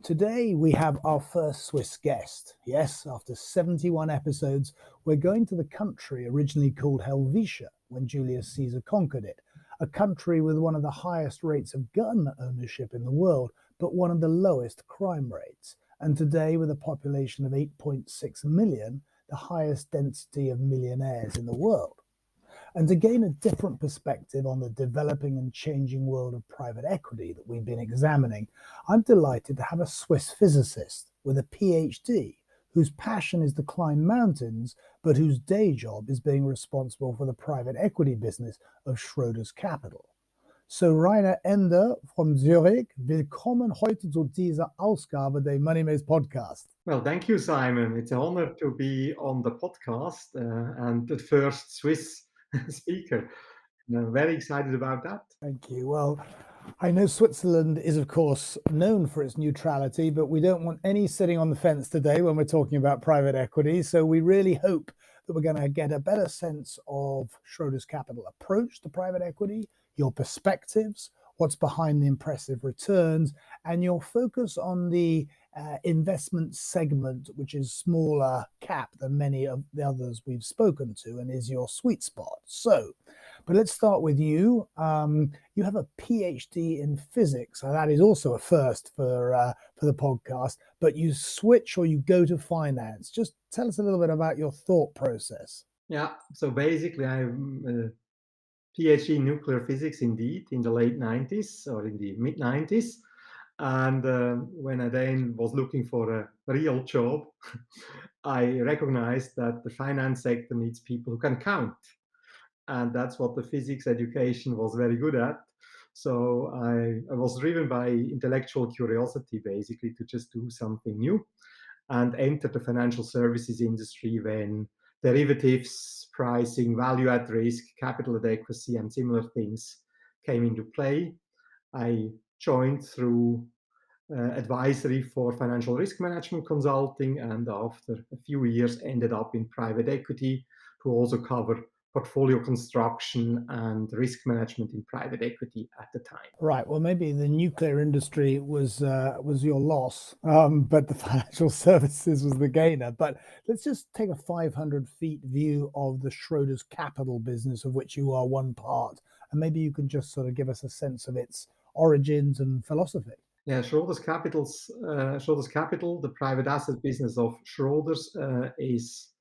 Today we have our first Swiss guest. Yes, after 71 episodes, we're going to the country originally called Helvetia when Julius Caesar conquered it, a country with one of the highest rates of gun ownership in the world, but one of the lowest crime rates. And today, with a population of 8.6 million, the highest density of millionaires in the world. And to gain a different perspective on the developing and changing world of private equity that we've been examining, I'm delighted to have a Swiss physicist with a PhD whose passion is to climb mountains, but whose day job is being responsible for the private equity business of Schroders Capital. So Rainer Ender from Zurich, willkommen heute zu dieser Ausgabe der Moneymaze Podcast. Well, thank you, Simon. It's an honor to be on the podcast and the first Swiss speaker. And I'm very excited about that. Thank you. Well, I know Switzerland is, of course, known for its neutrality, but we don't want any sitting on the fence today when we're talking about private equity. So we really hope that we're going to get a better sense of Schroders Capital approach to private equity, your perspectives, what's behind the impressive returns, and your focus on the investment segment, which is smaller cap than many of the others we've spoken to and is your sweet spot. But let's start with you. You have a PhD in physics, and that is also a first for the podcast, but you switch or you go to finance. Just tell us a little bit about your thought process. Yeah, so basically I'm a PhD in nuclear physics indeed in the late 90s or in the mid 90s. And when I then was looking for a real job, I recognized that the finance sector needs people who can count. And that's what the physics education was very good at. So I was driven by intellectual curiosity, basically, to just do something new and enter the financial services industry when derivatives, pricing, value at risk, capital adequacy, and similar things came into play. I joined through advisory for financial risk management consulting, and after a few years ended up in private equity to also cover portfolio construction and risk management in private equity at the time. Right. Well, maybe the nuclear industry was your loss, but the financial services was the gainer. But let's just take a 500 feet view of the Schroders Capital business, of which you are one part, and maybe you can just sort of give us a sense of its origins and philosophy. Yeah, Schroders Capital, the private asset business of Schroders, is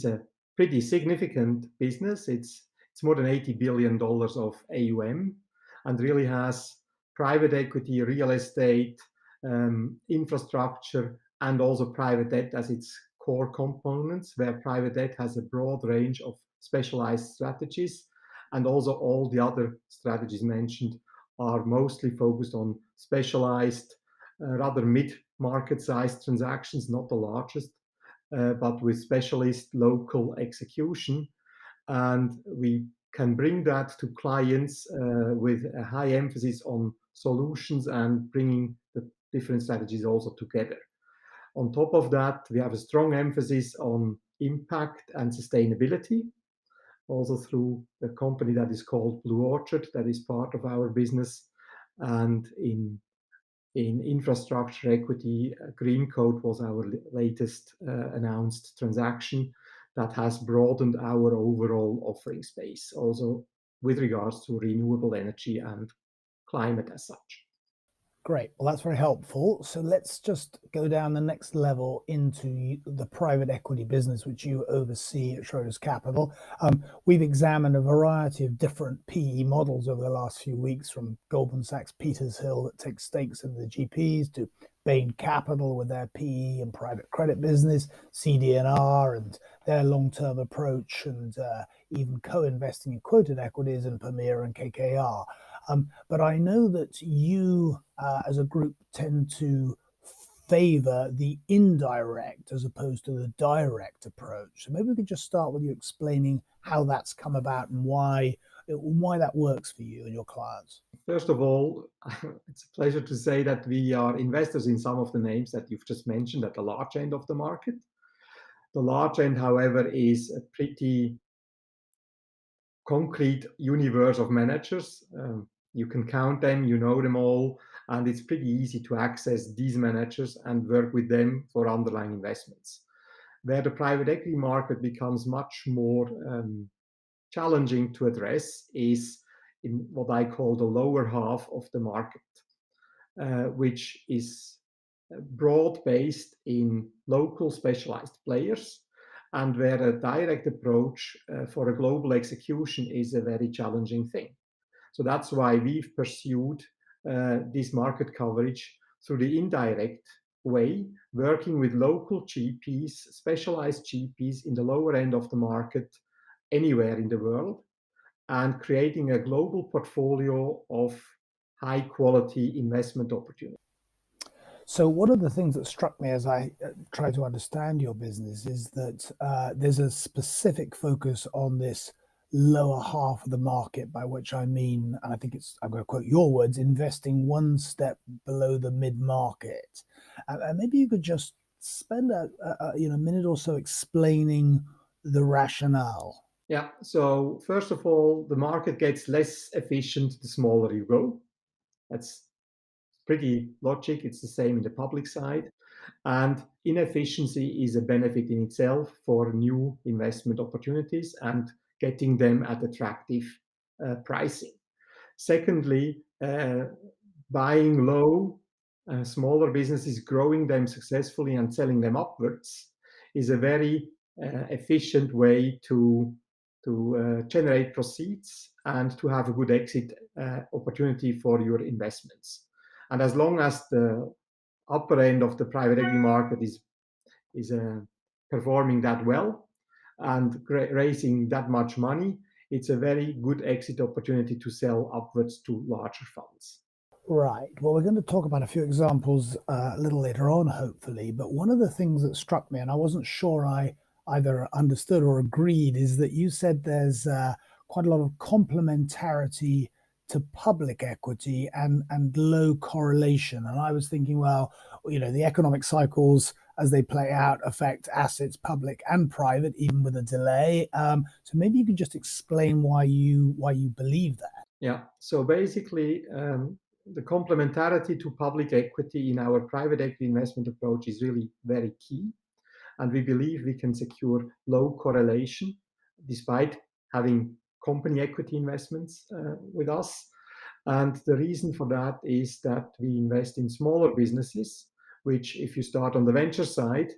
a pretty significant business. It's more than $80 billion of AUM, and really has private equity, real estate, infrastructure, and also private debt as its core components, where private debt has a broad range of specialized strategies, and also all the other strategies mentioned are mostly focused on specialized, rather mid-market sized transactions, not the largest, but with specialist local execution. And we can bring that to clients with a high emphasis on solutions and bringing the different strategies also together. On top of that, we have a strong emphasis on impact and sustainability, also through a company that is called Blue Orchard, that is part of our business. And in infrastructure equity, Green Code was our latest announced transaction that has broadened our overall offering space, also with regards to renewable energy and climate as such. Great. Well, that's very helpful. So let's just go down the next level into the private equity business, which you oversee at Schroders Capital. We've examined a variety of different PE models over the last few weeks, from Goldman Sachs Petershill that takes stakes in the GPs to Bain Capital with their PE and private credit business, CD&R and their long-term approach, and even co-investing in quoted equities in Premier and KKR. But I know that you, as a group, tend to favor the indirect as opposed to the direct approach. So maybe we could just start with you explaining how that's come about and why that works for you and your clients. First of all, it's a pleasure to say that we are investors in some of the names that you've just mentioned at the large end of the market. The large end, however, is a pretty concrete universe of managers. You can count them, you know them all, and it's pretty easy to access these managers and work with them for underlying investments. Where the private equity market becomes much more challenging to address is in what I call the lower half of the market, which is broad-based in local specialized players, and where a direct approach for a global execution is a very challenging thing. So that's why we've pursued this market coverage through the indirect way, working with local GPs, specialized GPs in the lower end of the market, anywhere in the world, and creating a global portfolio of high quality investment opportunities. So one of the things that struck me as I try to understand your business is that there's a specific focus on this lower half of the market, by which I mean, and I think I'm going to quote your words, investing one step below the mid-market. And maybe you could just spend a minute or so explaining the rationale. Yeah, so first of all, the market gets less efficient the smaller you go. That's pretty logic. It's the same in the public side. And inefficiency is a benefit in itself for new investment opportunities and getting them at attractive pricing. Secondly, buying low, smaller businesses, growing them successfully and selling them upwards is a very efficient way to generate proceeds and to have a good exit opportunity for your investments. And as long as the upper end of the private equity market is performing that well and raising that much money, it's a very good exit opportunity to sell upwards to larger funds. Right. Well, we're going to talk about a few examples a little later on, hopefully. But one of the things that struck me, and I wasn't sure I either understood or agreed, is that you said there's quite a lot of complementarity to public equity and low correlation. And I was thinking, well, the economic cycles as they play out affect assets, public and private, even with a delay. So maybe you could just explain why you believe that. Yeah. So basically, the complementarity to public equity in our private equity investment approach is really very key. And we believe we can secure low correlation despite having company equity investments with us. And the reason for that is that we invest in smaller businesses, which, if you start on the venture side,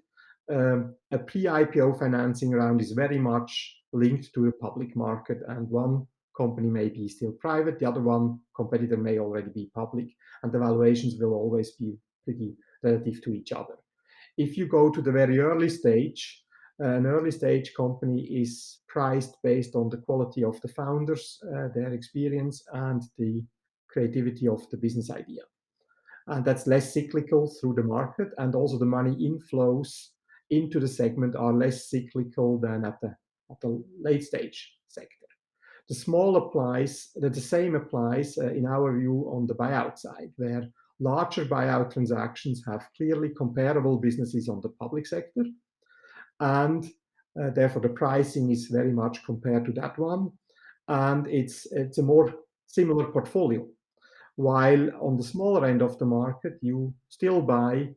a pre-IPO financing round is very much linked to the public market, and one company may be still private, the other one competitor may already be public, and the valuations will always be pretty relative to each other. If you go to the very early stage, an early stage company is priced based on the quality of the founders, their experience, and the creativity of the business idea. And that's less cyclical through the market, and also the money inflows into the segment are less cyclical than at the late stage sector. The same applies in our view on the buyout side, where larger buyout transactions have clearly comparable businesses on the public sector, and therefore the pricing is very much compared to that one, and it's a more similar portfolio. While on the smaller end of the market, you still buy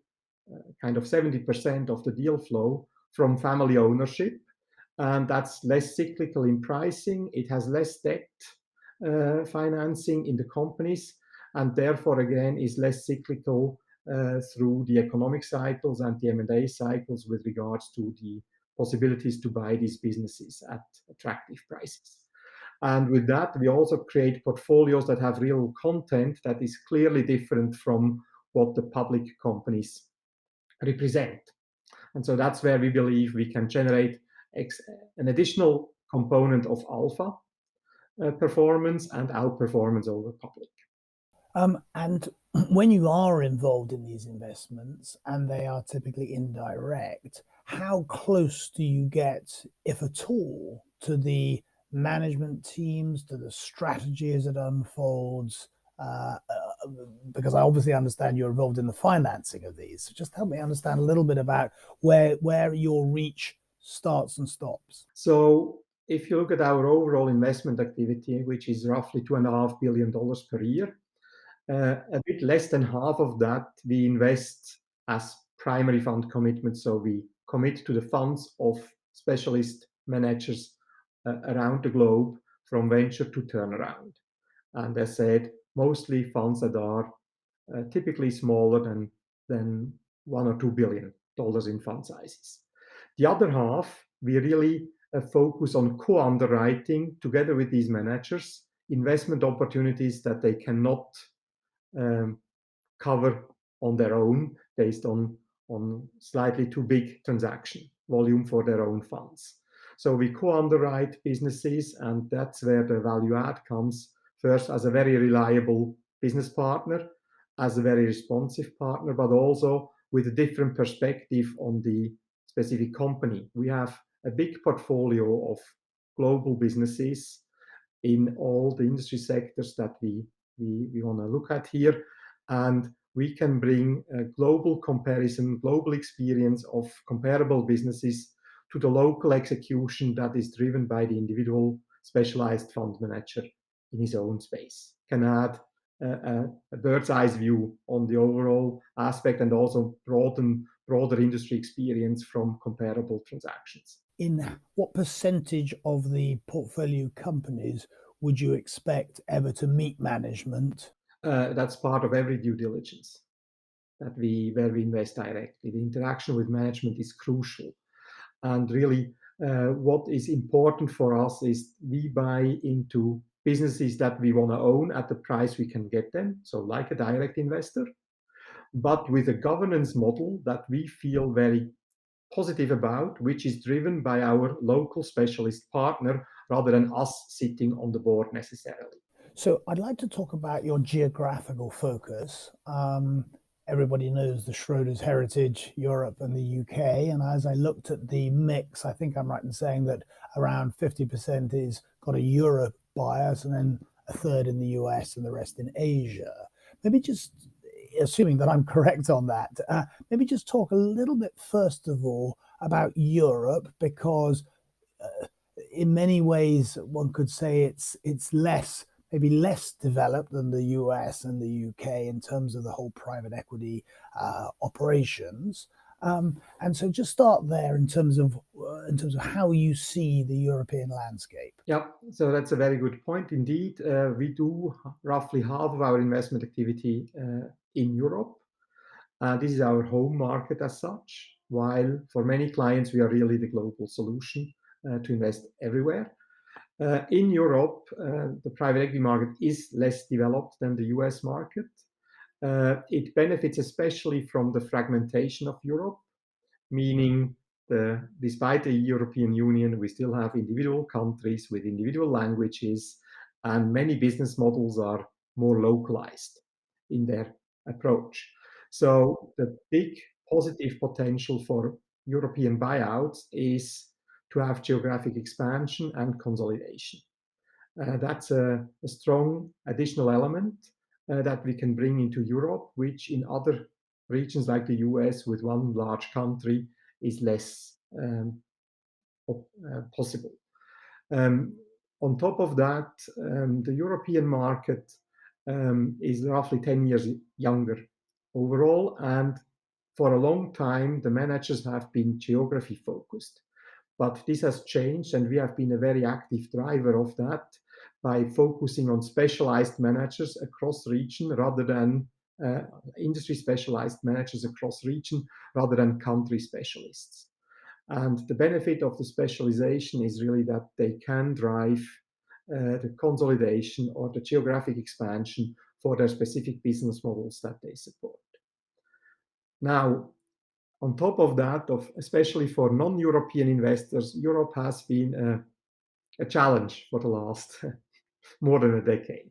kind of 70% of the deal flow from family ownership, and that's less cyclical in pricing. It has less debt financing in the companies, and therefore again is less cyclical through the economic cycles and the M&A cycles with regards to the possibilities to buy these businesses at attractive prices. And with that, we also create portfolios that have real content that is clearly different from what the public companies represent. And so that's where we believe we can generate an additional component of alpha performance and outperformance over public. And when you are involved in these investments, and they are typically indirect, how close do you get, if at all, to the management teams, to the strategy as it unfolds? Because I obviously understand you're involved in the financing of these. So just help me understand a little bit about where your reach starts and stops. So if you look at our overall investment activity, which is roughly $2.5 billion per year, A bit less than half of that we invest as primary fund commitments. So we commit to the funds of specialist managers around the globe from venture to turnaround. And as said, mostly funds that are typically smaller than $1 or $2 billion in fund sizes. The other half, we really focus on co-underwriting together with these managers, investment opportunities that they cannot cover on their own based on slightly too big transaction volume for their own funds. So we co-underwrite businesses, and that's where the value add comes first as a very reliable business partner, as a very responsive partner, but also with a different perspective on the specific company. We have a big portfolio of global businesses in all the industry sectors that we want to look at here. And we can bring a global comparison, global experience of comparable businesses to the local execution that is driven by the individual specialized fund manager in his own space. Can add a bird's eye view on the overall aspect and also broader industry experience from comparable transactions. In what percentage of the portfolio companies would you expect ever to meet management? That's part of every due diligence where we invest directly. The interaction with management is crucial. And really, what is important for us is we buy into businesses that we want to own at the price we can get them, so like a direct investor, but with a governance model that we feel very positive about, which is driven by our local specialist partner rather than us sitting on the board necessarily. So I'd like to talk about your geographical focus. Everybody knows the Schroders heritage, Europe and the UK. And as I looked at the mix, I think I'm right in saying that around 50% is got a Europe bias, and then a third in the US and the rest in Asia. Maybe just assuming that I'm correct on that, maybe just talk a little bit first of all about Europe, because in many ways one could say it's maybe less developed than the US and the UK in terms of the whole private equity operations. And so just start there in terms of how you see the European landscape. Yeah, so that's a very good point indeed. We do roughly half of our investment activity in Europe. This is our home market as such, while for many clients we are really the global solution to invest everywhere. In Europe, the private equity market is less developed than the US market. It benefits especially from the fragmentation of Europe, meaning despite the European Union, we still have individual countries with individual languages, and many business models are more localized in their approach. So the big positive potential for European buyouts is to have geographic expansion and consolidation. That's a strong additional element that we can bring into Europe, which in other regions like the US with one large country is less possible. On top of that, the European market is roughly 10 years younger overall, and for a long time the managers have been geography focused. But this has changed, and we have been a very active driver of that by focusing on specialized managers across region rather than industry specialized managers across region rather than country specialists. And the benefit of the specialization is really that they can drive the consolidation or the geographic expansion for their specific business models that they support. Now, on top of that, especially for non-European investors, Europe has been a challenge for the last more than a decade,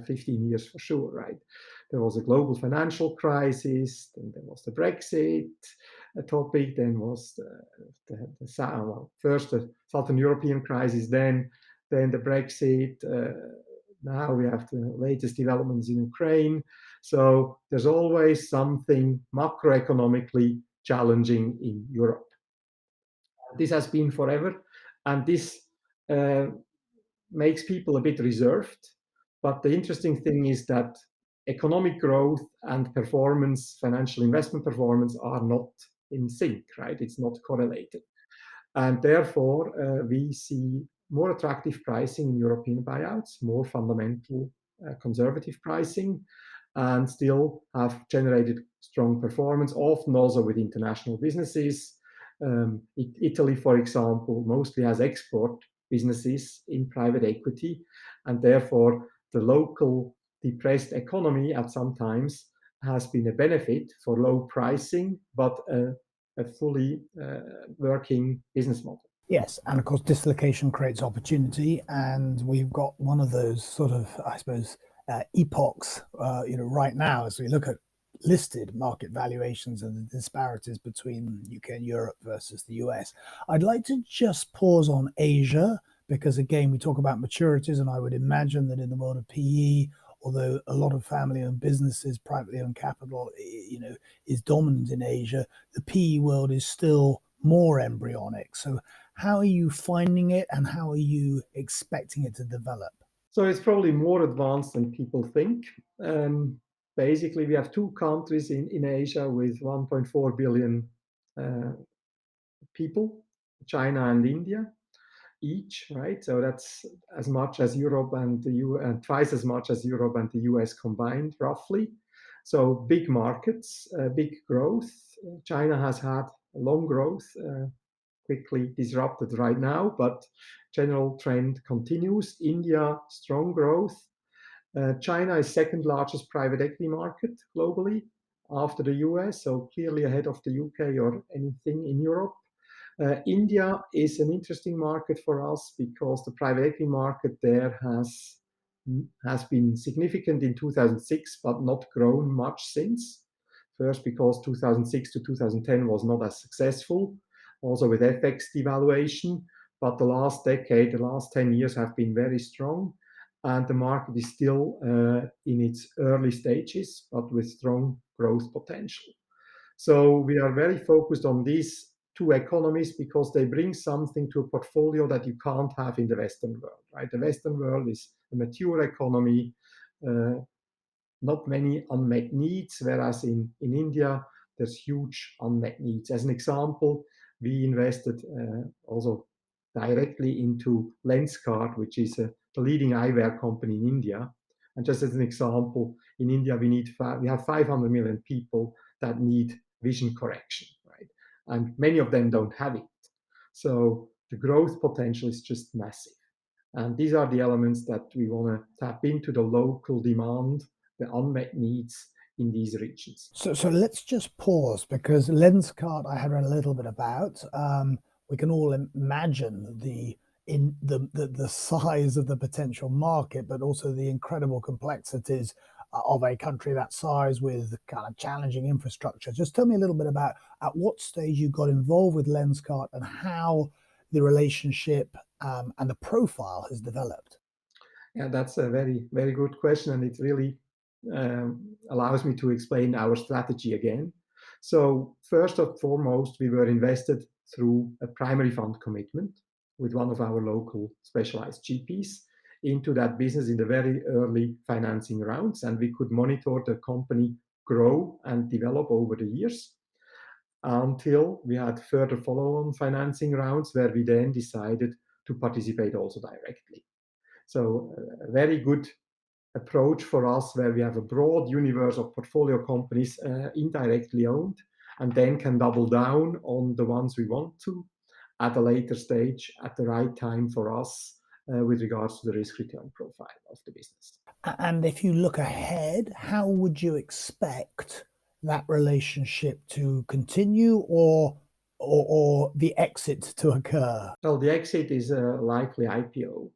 15 years for sure, right? There was a global financial crisis, then there was the Brexit topic, then was first the Southern European crisis, then the Brexit. Now we have the latest developments in Ukraine. So there's always something macroeconomically challenging in Europe. This has been forever, and this makes people a bit reserved. But the interesting thing is that economic growth and performance, financial investment performance, are not in sync, right? It's not correlated. And therefore, we see more attractive pricing in European buyouts, more fundamental conservative pricing, and still have generated strong performance, often also with international businesses. Italy, for example, mostly has export businesses in private equity, and therefore the local depressed economy at some times has been a benefit for low pricing, but a fully working business model. Yes, and of course, dislocation creates opportunity, and we've got one of those sort of, I suppose, epochs, right now as we look at listed market valuations and the disparities between UK and Europe versus the US. I'd like to just pause on Asia because, again, we talk about maturities, and I would imagine that in the world of PE, although a lot of family-owned businesses, privately owned capital, is dominant in Asia, the PE world is still more embryonic. So how are you finding it, and how are you expecting it to develop? So it's probably more advanced than people think. Basically, we have two countries in Asia with 1.4 billion people, China and India each, right? So that's as much as Europe and the U, and twice as much as Europe and the US combined, roughly. So big markets, big growth. China has had long growth, quickly disrupted right now, but general trend continues. India, strong growth. China is second largest private equity market globally after the US, so clearly ahead of the UK or anything in Europe. India is an interesting market for us because the private equity market there has been significant in 2006, but not grown much since. First, because 2006 to 2010 was not as successful, also with FX devaluation. But the last decade, the last 10 years have been very strong. And the market is still in its early stages, but with strong growth potential. So we are very focused on these two economies because they bring something to a portfolio that you can't have in the Western world, right? The Western world is a mature economy, not many unmet needs, whereas in India, there's huge unmet needs. As an example, we invested also directly into Lenskart, which is the leading eyewear company in India. And just as an example, in India, we have 500 million people that need vision correction, right? And many of them don't have it. So the growth potential is just massive. And these are the elements that we want to tap into, the local demand, the unmet needs in these regions. So let's just pause because Lenskart I had read a little bit about. We can all imagine the size of the potential market, but also the incredible complexities of a country that size with kind of challenging infrastructure. Just tell me a little bit about at what stage you got involved with Lenskart and how the relationship and the profile has developed. Yeah, that's a very, very good question, and it really allows me to explain our strategy again. So first and foremost, we were invested through a primary fund commitment with one of our local specialized GPs into that business in the very early financing rounds, and we could monitor the company grow and develop over the years until we had further follow-on financing rounds where we then decided to participate also directly. So a very good approach for us where we have a broad universe of portfolio companies indirectly owned and then can double down on the ones we want to at a later stage at the right time for us with regards to the risk return profile of the business. And if you look ahead, how would you expect that relationship to continue or the exit to occur? Well, the exit is a likely IPO.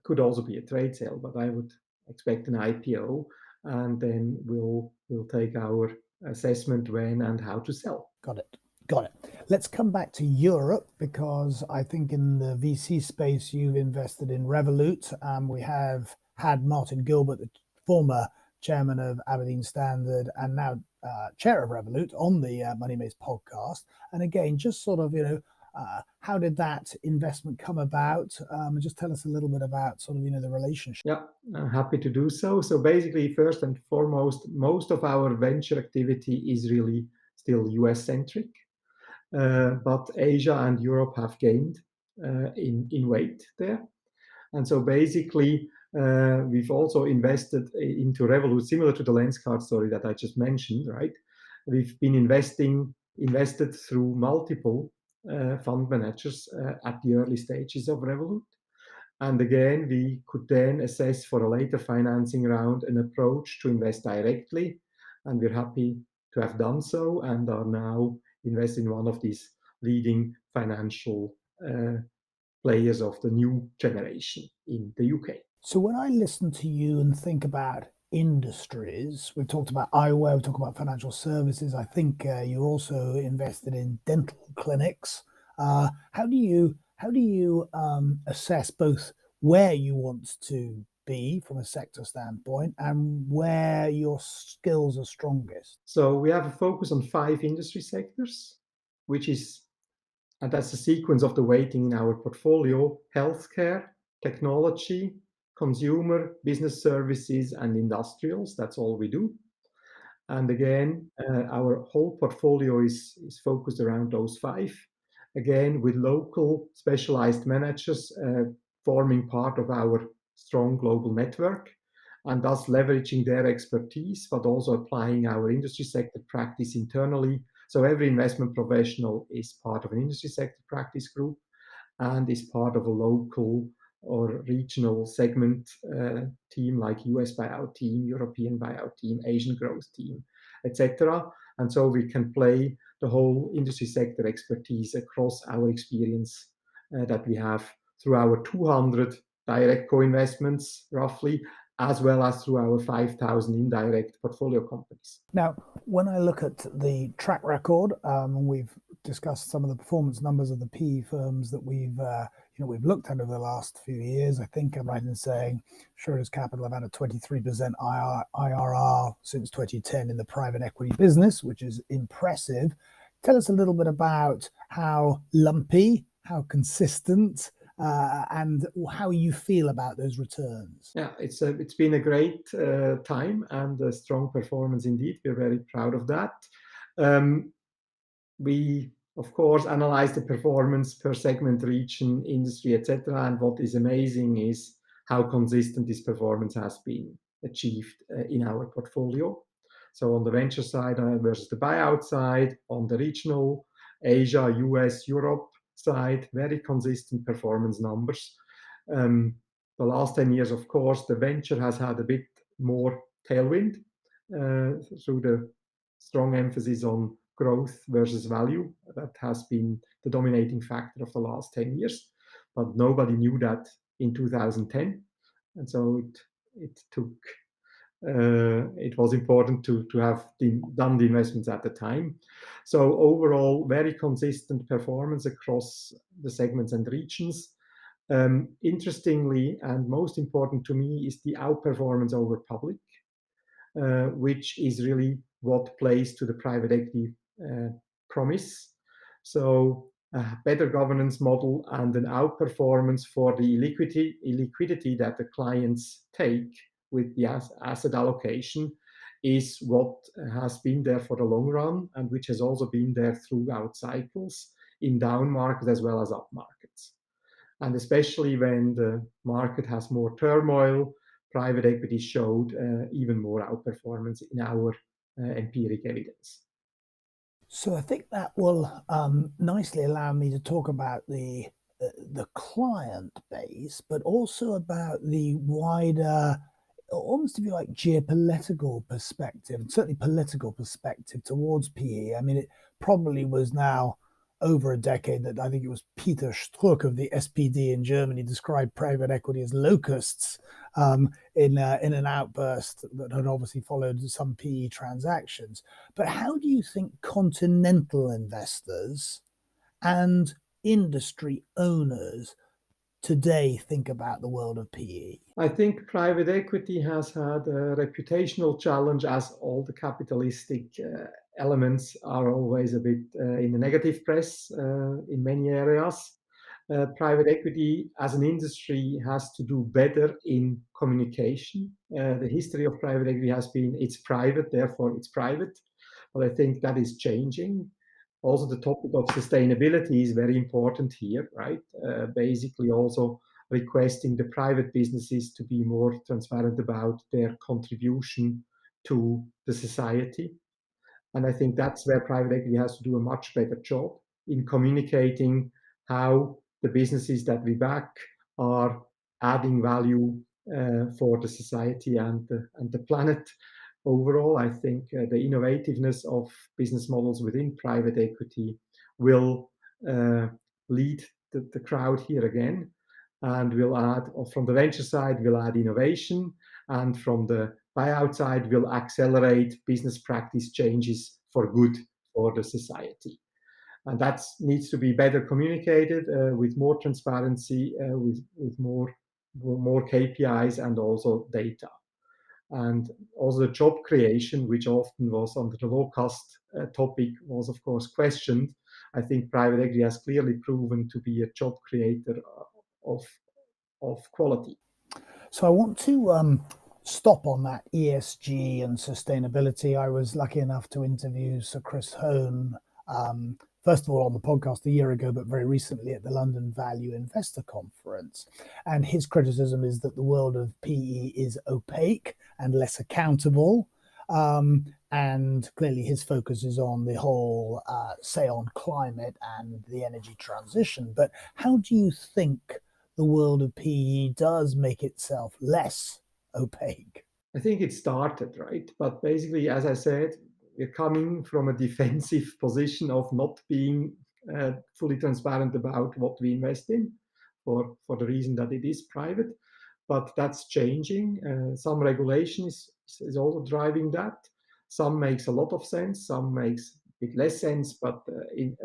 Could also be a trade sale, but I would expect an IPO, and then we'll take our assessment when and how to sell. Got it. Let's come back to Europe because I think in the VC space you've invested in Revolut. We have had Martin Gilbert, the former chairman of Aberdeen Standard and now chair of Revolut, on the Money Maze podcast. And again, just sort of, How did that investment come about? And just tell us a little bit about sort of, the relationship. Yeah, happy to do so. So basically, first and foremost, most of our venture activity is really still US centric, but Asia and Europe have gained in weight there. And so basically, we've also invested into Revolut, similar to the Lenskart story that I just mentioned, right? We've been invested through multiple fund managers at the early stages of Revolut. And again, we could then assess for a later financing round an approach to invest directly. And we're happy to have done so and are now investing in one of these leading financial players of the new generation in the UK. So when I listen to you and think about industries, we've talked about eyewear, we've talked about financial services. I think you're also invested in dental clinics. How do you assess both where you want to be from a sector standpoint and where your skills are strongest? So we have a focus on 5 industry sectors, which is, and that's the sequence of the weighting in our portfolio: healthcare, technology, consumer, business services, and industrials. That's all we do. And again, our whole portfolio is focused around those 5. Again, with local specialized managers forming part of our strong global network, and thus leveraging their expertise, but also applying our industry sector practice internally. So every investment professional is part of an industry sector practice group and is part of a local or regional segment team, like US buyout team, European buyout team, Asian growth team, etc. And so we can play the whole industry sector expertise across our experience that we have through our 200 direct co-investments, roughly, as well as through our 5,000 indirect portfolio companies. Now, when I look at the track record, we've discussed some of the performance numbers of the PE firms that we've looked at over the last few years. I think I'm right in saying Schroders Capital have had a 23% IRR since 2010 in the private equity business, which is impressive. Tell us a little bit about how lumpy, how consistent, and how you feel about those returns. Yeah, it's been a great time and a strong performance indeed. We're very proud of that. We, of course, analyze the performance per segment, region, industry, etc. And what is amazing is how consistent this performance has been achieved in our portfolio. So on the venture side versus the buyout side, on the regional, Asia, US, Europe side, very consistent performance numbers. The last 10 years, of course, the venture has had a bit more tailwind through the strong emphasis on growth versus value. That has been the dominating factor of the last 10 years, but nobody knew that in 2010. And so it was important to have done the investments at the time. So overall, very consistent performance across the segments and regions. Interestingly, and most important to me, is the outperformance over public, which is really what plays to the private equity promise. So a better governance model and an outperformance for the illiquidity that the clients take with the asset allocation is what has been there for the long run, and which has also been there throughout cycles in down markets as well as up markets. And especially when the market has more turmoil, private equity showed even more outperformance in our empiric evidence. So I think that will nicely allow me to talk about the client base, but also about the wider, almost if you like, geopolitical perspective, and certainly political perspective towards PE. I mean, it probably was now over a decade that I think it was Peter Struck of the SPD in Germany described private equity as locusts in an outburst that had obviously followed some PE transactions. But how do you think continental investors and industry owners today think about the world of PE? I think private equity has had a reputational challenge, as all the capitalistic elements are always a bit in the negative press in many areas. Private equity as an industry has to do better in communication. The history of private equity has been it's private, therefore it's private. But I think that is changing. Also, the topic of sustainability is very important here, right? Basically, also requesting the private businesses to be more transparent about their contribution to the society. And I think that's where private equity has to do a much better job in communicating how the businesses that we back are adding value for the society and the planet. Overall, I think the innovativeness of business models within private equity will lead the crowd here again, and will add, or from the venture side, will add innovation, and from the buyout side will accelerate business practice changes for good for the society. And that needs to be better communicated with more transparency, with more KPIs and also data. And also the job creation, which often was under the low cost topic, was of course questioned. I think private equity has clearly proven to be a job creator of quality. So I want to stop on that ESG and sustainability. I was lucky enough to interview Sir Chris Hone, first of all on the podcast a year ago, but very recently at the London Value Investor Conference. And his criticism is that the world of PE is opaque and less accountable. And clearly his focus is on the whole, say, on climate and the energy transition. But how do you think the world of PE does make itself less opaque? I think it started, right? But basically, as I said, we're coming from a defensive position of not being fully transparent about what we invest in for the reason that it is private. But that's changing. Some regulation is also driving that. Some makes a lot of sense, some makes a bit less sense, but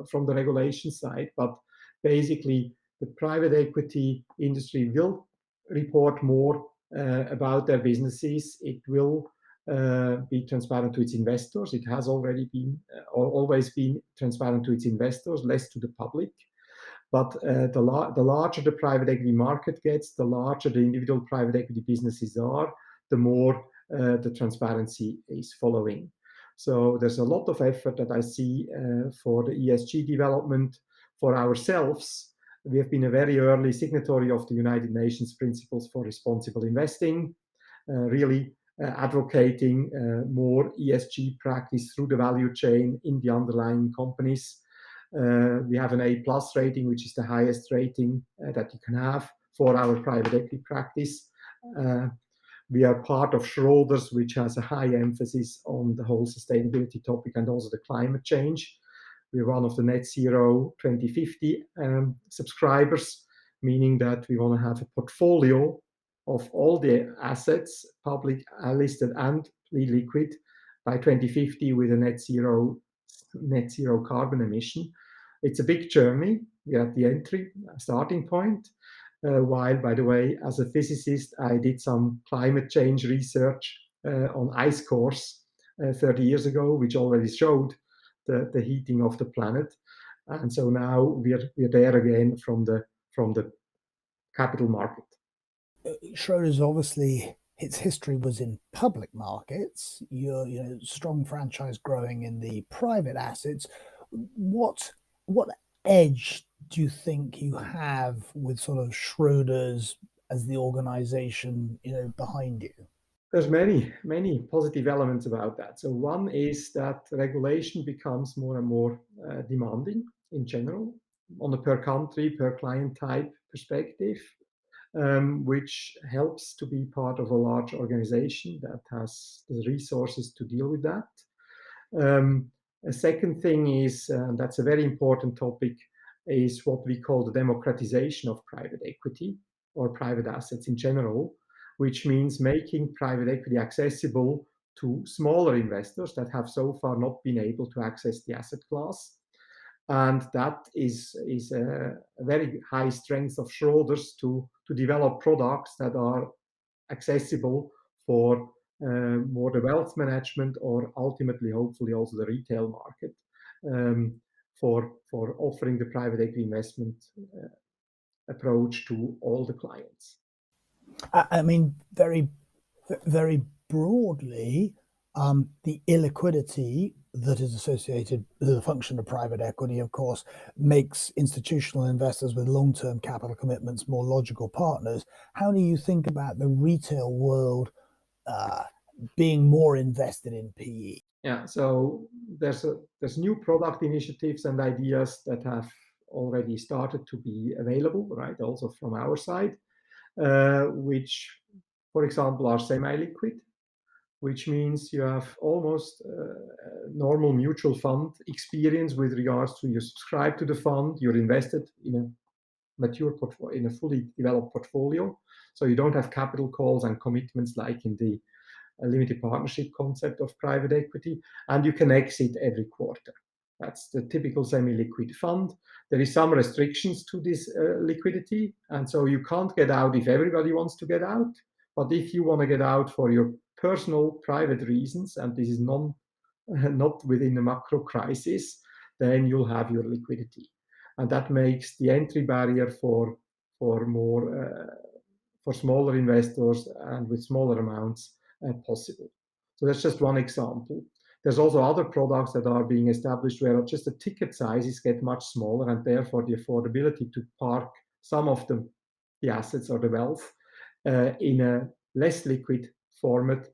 from the regulation side. But basically, the private equity industry will report more about their businesses. It will be transparent to its investors. It has already been or always been transparent to its investors, less to the public. But the larger the private equity market gets, the larger the individual private equity businesses are, the more the transparency is following. So there's a lot of effort that I see for the ESG development for ourselves. We have been a very early signatory of the United Nations Principles for Responsible Investing, really advocating more ESG practice through the value chain in the underlying companies. We have an A+ rating, which is the highest rating that you can have for our private equity practice. We are part of Schroders, which has a high emphasis on the whole sustainability topic and also the climate change. We're one of the Net Zero 2050 subscribers, meaning that we want to have a portfolio of all the assets, public, listed and liquid, by 2050 with a net zero carbon emission. It's a big journey. We're at the starting point. While, by the way, as a physicist, I did some climate change research on ice cores 30 years ago, which already showed the heating of the planet. And so now we're there again from the capital market. Schroders, obviously, its history was in public markets. Your strong franchise growing in the private assets. What edge do you think you have with sort of Schroders as the organization, behind you? There's many positive elements about that. So one is that regulation becomes more and more demanding in general on a per country, per client type perspective, which helps to be part of a large organization that has the resources to deal with that. A second thing is, that's a very important topic, is what we call the democratization of private equity or private assets in general, which means making private equity accessible to smaller investors that have so far not been able to access the asset class. And that is a very high strength of Schroders to develop products that are accessible for more the wealth management, or ultimately, hopefully, also the retail market for offering the private equity investment approach to all the clients. I mean, very broadly, the illiquidity that is associated with the function of private equity, of course, makes institutional investors with long-term capital commitments more logical partners. How do you think about the retail world being more invested in PE? Yeah, so there's new product initiatives and ideas that have already started to be available, right? Also from our side, which, for example, are semi-liquid, which means you have almost normal mutual fund experience with regards to you subscribe to the fund, you're invested in a mature portfolio, in a fully developed portfolio, so you don't have capital calls and commitments like in the limited partnership concept of private equity, and you can exit every quarter. That's the typical semi-liquid fund. There is some restrictions to this liquidity, and so you can't get out if everybody wants to get out. But if you want to get out for your personal private reasons, and this is not within the macro crisis, then you'll have your liquidity, and that makes the entry barrier for more for smaller investors and with smaller amounts possible. So that's just one example. There's also other products that are being established where just the ticket sizes get much smaller, and therefore the affordability to park some of the assets or the wealth in a less liquid format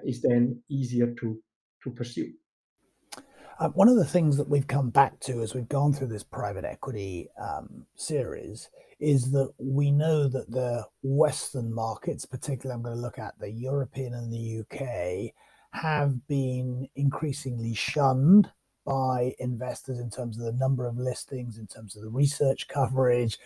is then easier to pursue. One of the things that we've come back to as we've gone through this private equity series is that we know that the Western markets, particularly I'm going to look at the European and the UK, have been increasingly shunned by investors in terms of the number of listings, in terms of the research coverage.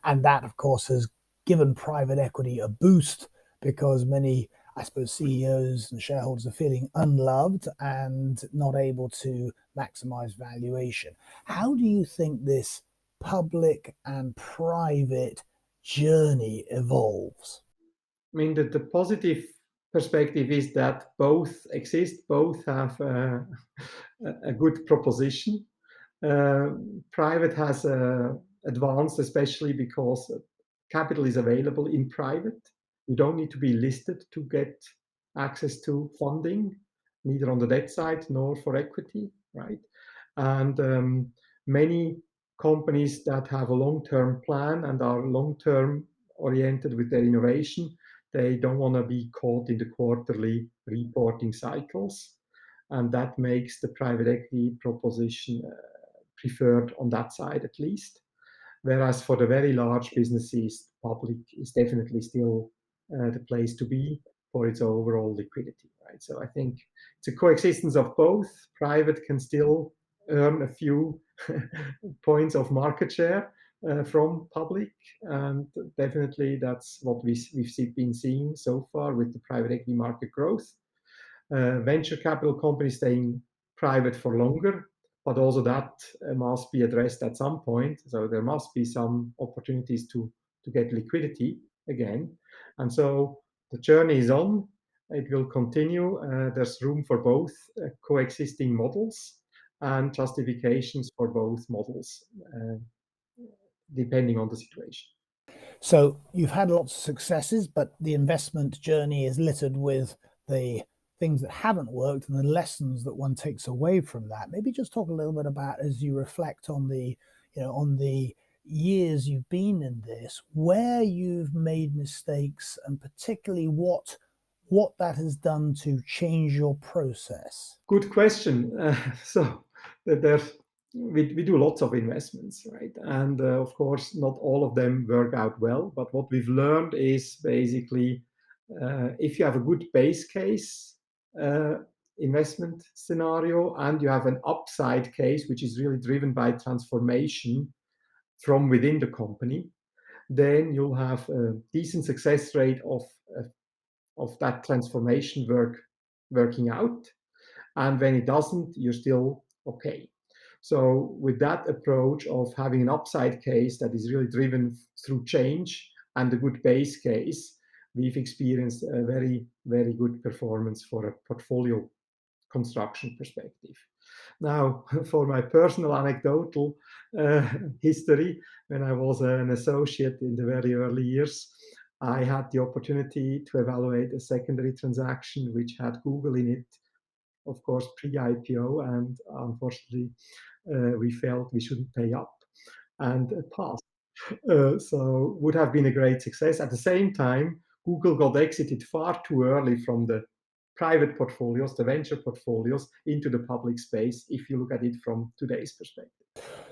And that, of course, has given private equity a boost because many, I suppose, CEOs and shareholders are feeling unloved and not able to maximize valuation. How do you think this public and private journey evolves? I mean, the positive perspective is that both exist, both have a good proposition. Private has advanced, especially because capital is available in private. You don't need to be listed to get access to funding, neither on the debt side nor for equity, right? And many companies that have a long-term plan and are long-term oriented with their innovation, they don't want to be caught in the quarterly reporting cycles. And that makes the private equity proposition preferred on that side at least. Whereas for the very large businesses, public is definitely still the place to be for its overall liquidity, right? So I think it's a coexistence of both. Private can still earn a few points of market share from public, and definitely that's what we've been seeing so far with the private equity market growth. Venture capital companies staying private for longer, but also that must be addressed at some point. So there must be some opportunities to get liquidity again. And so the journey is on. It will continue. There's room for both coexisting models and justifications for both models, depending on the situation. So you've had lots of successes, but the investment journey is littered with the things that haven't worked and the lessons that one takes away from that. Maybe just talk a little bit about, as you reflect on the, on the years you've been in this, where you've made mistakes and particularly what that has done to change your process. Good question. So we do lots of investments, right? And of course, not all of them work out well. But what we've learned is basically if you have a good base case investment scenario and you have an upside case, which is really driven by transformation from within the company, then you'll have a decent success rate of that transformation working out. And when it doesn't, you're still okay. So with that approach of having an upside case that is really driven through change and a good base case, we've experienced a very, very good performance for a portfolio construction perspective. Now, for my personal anecdotal history, when I was an associate in the very early years, I had the opportunity to evaluate a secondary transaction which had Google in it, of course, pre-IPO, and unfortunately, we felt we shouldn't pay up and passed. So would have been a great success. At the same time, Google got exited far too early from the private portfolios, the venture portfolios, into the public space, if you look at it from today's perspective.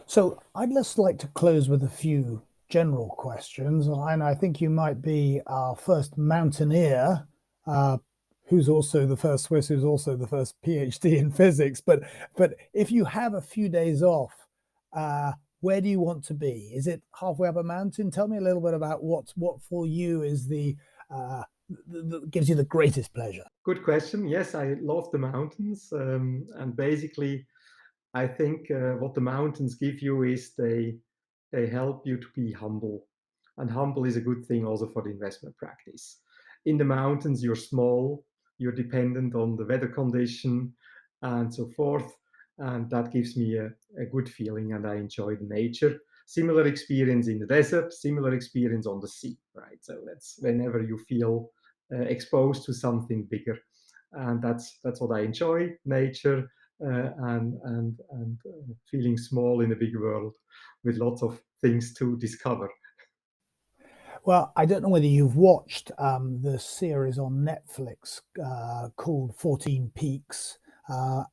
So I'd just like to close with a few general questions, and I think you might be our first mountaineer, uh, who's also the first Swiss, who's also the first PhD in physics. But if you have a few days off, uh, where do you want to be? Is it halfway up a mountain? Tell me a little bit about what for you is that gives you the greatest pleasure. Good question. Yes, I love the mountains, and basically, I think what the mountains give you is they help you to be humble, and humble is a good thing also for the investment practice. In the mountains, you're small, you're dependent on the weather condition, and so forth, and that gives me a good feeling, and I enjoy the nature. Similar experience in the desert, similar experience on the sea, right? So that's whenever you feel exposed to something bigger, and that's what I enjoy: nature, and feeling small in a big world with lots of things to discover. Well, I don't know whether you've watched the series on Netflix called 14 Peaks.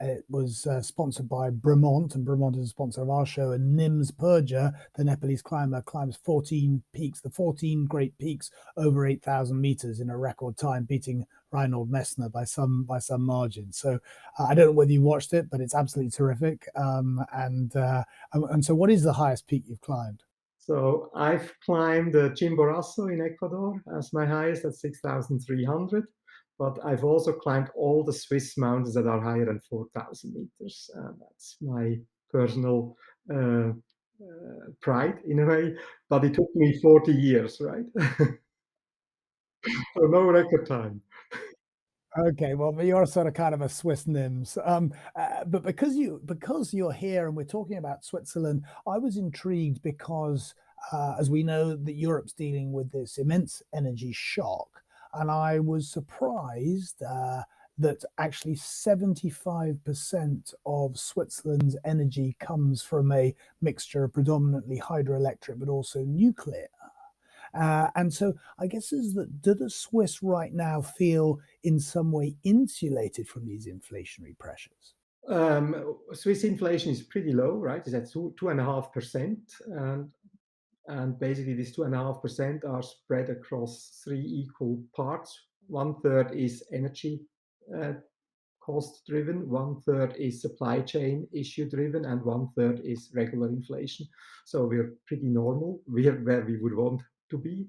It was sponsored by Bremont, and Bremont is a sponsor of our show. And Nims Purja, the Nepalese climber, climbs 14 peaks, the 14 great peaks over 8,000 meters in a record time, beating Reinhold Messner by some margin. So I don't know whether you watched it, but it's absolutely terrific. And so, what is the highest peak you've climbed? So I've climbed Chimborazo in Ecuador as my highest at 6,300, but I've also climbed all the Swiss mountains that are higher than 4,000 meters. That's my personal pride in a way, but it took me 40 years, right? So no record time. Okay, well, you're sort of kind of a Swiss Nims. But because you're here and we're talking about Switzerland, I was intrigued because, as we know, that Europe's dealing with this immense energy shock, and I was surprised that actually 75% of Switzerland's energy comes from a mixture of predominantly hydroelectric, but also nuclear. And so I guess is that do the Swiss right now feel in some way insulated from these inflationary pressures? Swiss inflation is pretty low, right? It's at 2.5%, and basically these 2.5% are spread across three equal parts. One third is energy uh, cost driven, one third is supply chain issue driven, and one third is regular inflation. So we're pretty normal. We're where we would want to be.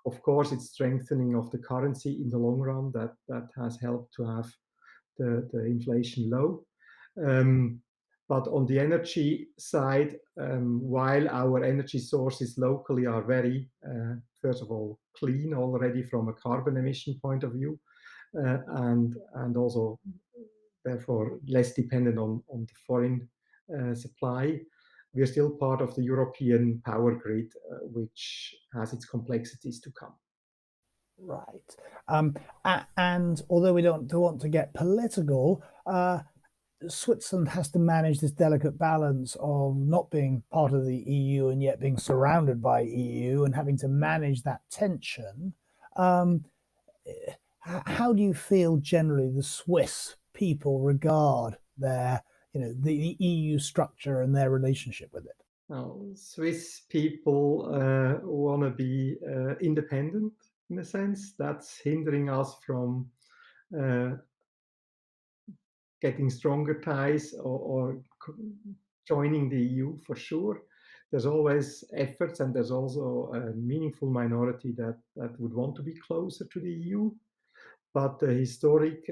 Of course, it's strengthening of the currency in the long run that has helped to have the inflation low. Um, but on the energy side, while our energy sources locally are very, first of all, clean already from a carbon emission point of view, and also therefore less dependent on the foreign supply, we are still part of the European power grid, which has its complexities to come. Right. And although we don't want to get political, Switzerland has to manage this delicate balance of not being part of the EU and yet being surrounded by EU and having to manage that tension. Um, how do you feel generally the Swiss people regard their, the EU structure and their relationship with it? Now, Swiss people want to be independent in a sense. That's hindering us from uh, getting stronger ties or joining the EU for sure. There's always efforts, and there's also a meaningful minority that would want to be closer to the EU. But the historic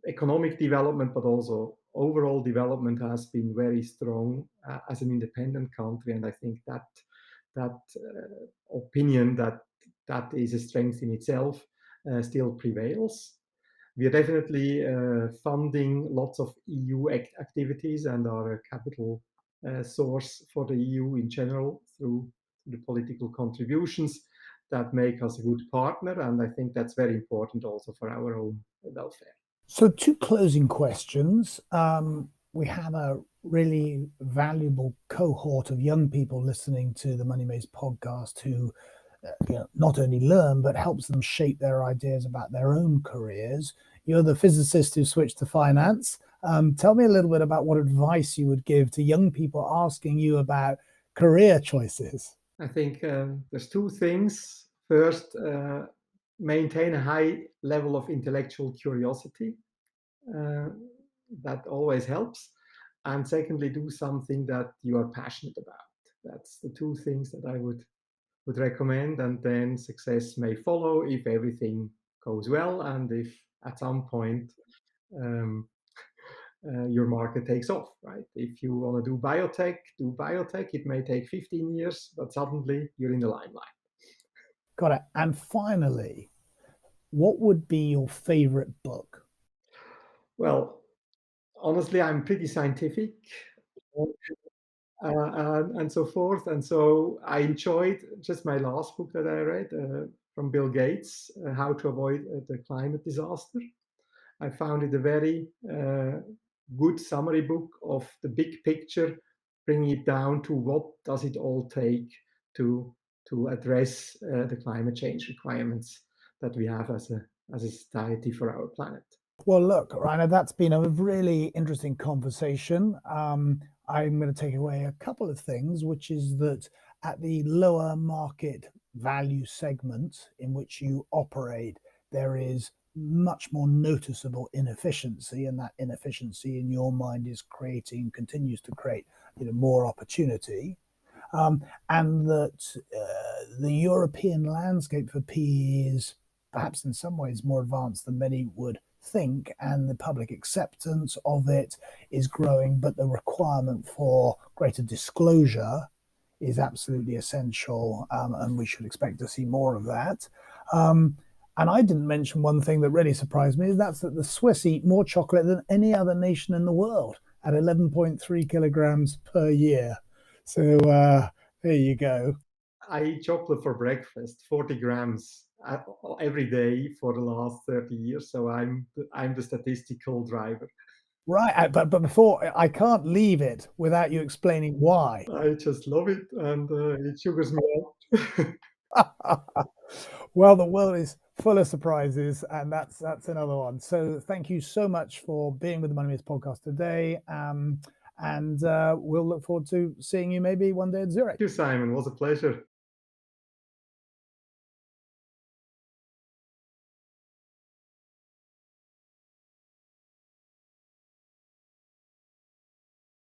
economic development, but also overall development has been very strong as an independent country. And I think that opinion, that that is a strength in itself, still prevails. We are definitely funding lots of EU activities and are a capital source for the EU in general through the political contributions that make us a good partner. And I think that's very important also for our own welfare. So, two closing questions. We have a really valuable cohort of young people listening to the Money Maze podcast who not only learn, but helps them shape their ideas about their own careers. You're the physicist who switched to finance. Tell me a little bit about what advice you would give to young people asking you about career choices. I think there's two things. First, maintain a high level of intellectual curiosity. That always helps. And secondly, do something that you are passionate about. That's the two things that I would recommend, and then success may follow if everything goes well and if at some point your market takes off, right? If you want to do biotech. It may take 15 years, but suddenly you're in the limelight. Got it. And finally, what would be your favorite book? Well, honestly, I'm pretty scientific. And so forth. And so I enjoyed just my last book that I read from Bill Gates, How to Avoid the Climate Disaster. I found it a very good summary book of the big picture, bringing it down to what does it all take to address the climate change requirements that we have as a society for our planet. Well, look, Rainer, that's been a really interesting conversation. I'm going to take away a couple of things, which is that at the lower market value segment in which you operate, there is much more noticeable inefficiency, and that inefficiency in your mind is continues to create more opportunity. And that the European landscape for PE is perhaps in some ways more advanced than many would think, and the public acceptance of it is growing, but the requirement for greater disclosure is absolutely essential, and we should expect to see more of that. And I didn't mention one thing that really surprised me, is that's that the Swiss eat more chocolate than any other nation in the world at 11.3 kilograms per year. So there you go. I eat chocolate for breakfast, 40 grams every day for the last 30 years. So I'm the statistical driver. Right, but before, I can't leave it without you explaining why. I just love it, and it sugars me up. Well, the world is full of surprises, and that's another one. So thank you so much for being with the Money Maze podcast today, and we'll look forward to seeing you maybe one day at Zurich. Thank you, Simon. It was a pleasure.